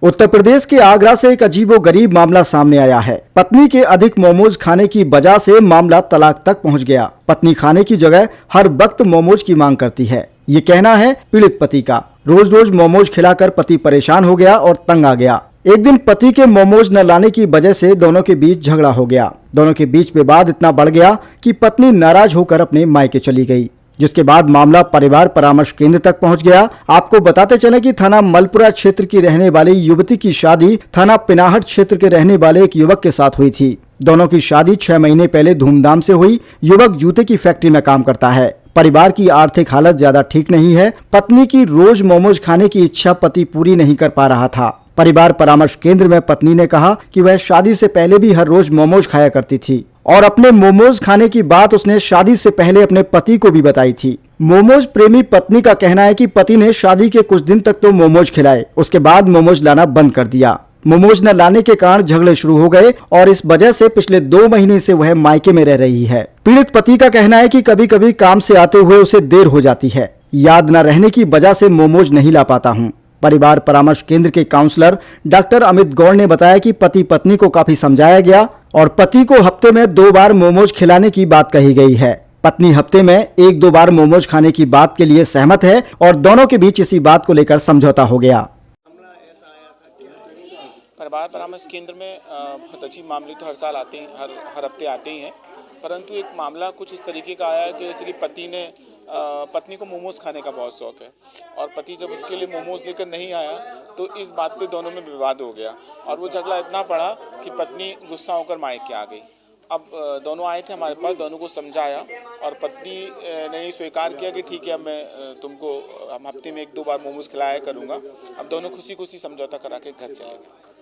उत्तर प्रदेश के आगरा से एक अजीबोगरीब मामला सामने आया है। पत्नी के अधिक मोमोज खाने की वजह से मामला तलाक तक पहुंच गया। पत्नी खाने की जगह हर वक्त मोमोज की मांग करती है। ये कहना है पीड़ित पति का। रोज रोज मोमोज खिलाकर पति परेशान हो गया और तंग आ गया। एक दिन पति के मोमोज न लाने की वजह से दोनों के बीच झगड़ा हो गया। दोनों के बीच विवाद इतना बढ़ गया कि पत्नी नाराज होकर अपने मायके चली गई, जिसके बाद मामला परिवार परामर्श केंद्र तक पहुंच गया। आपको बताते चले कि थाना मलपुरा क्षेत्र की रहने वाली युवती की शादी थाना पिनाहट क्षेत्र के रहने वाले एक युवक के साथ हुई थी। दोनों की शादी 6 महीने पहले धूमधाम से हुई। युवक जूते की फैक्ट्री में काम करता है। परिवार की आर्थिक हालत ज्यादा ठीक नहीं है। पत्नी की रोज मोमोज खाने की इच्छा पति पूरी नहीं कर पा रहा था। परिवार परामर्श केंद्र में पत्नी ने कहा कि वह शादी से पहले भी हर रोज मोमोज खाया करती थी और अपने मोमोज खाने की बात उसने शादी से पहले अपने पति को भी बताई थी। मोमोज प्रेमी पत्नी का कहना है कि पति ने शादी के कुछ दिन तक तो मोमोज खिलाए, उसके बाद मोमोज लाना बंद कर दिया। मोमोज न लाने के कारण झगड़े शुरू हो गए और इस वजह से पिछले 2 महीने से वह मायके में रह रही है। पीड़ित पति का कहना है कि कभी कभी काम से आते हुए उसे देर हो जाती है। याद न रहने की वजह से मोमोज नहीं ला पाता हूँ। परिवार परामर्श केंद्र के काउंसलर डॉक्टर अमित गौड़ ने बताया कि पति पत्नी को काफी समझाया गया और पति को हफ्ते में 2 बार मोमोज खिलाने की बात कही गई है। पत्नी हफ्ते में 1-2 बार मोमोज खाने की बात के लिए सहमत है और दोनों के बीच इसी बात को लेकर समझौता हो गया। परिवार परामर्श केंद्र में बहुत अच्छी मामले तो हर साल आते हैं, हर हफ्ते आते ही हैं, परंतु एक मामला कुछ इस तरीके का आया कि जैसे कि पत्नी को मोमोज खाने का बहुत शौक है और पति जब उसके लिए मोमोज लेकर नहीं आया तो इस बात पे दोनों में विवाद हो गया और वो झगड़ा इतना बढ़ा कि पत्नी गुस्सा होकर मायके आ गई। अब दोनों आए थे हमारे पास, दोनों को समझाया और पत्नी ने स्वीकार किया कि ठीक है, अब मैं तुमको हम हफ्ते में 1-2 बार मोमोज खिलाया करूँगा। अब दोनों खुशी खुशी समझौता करा के घर चले गए।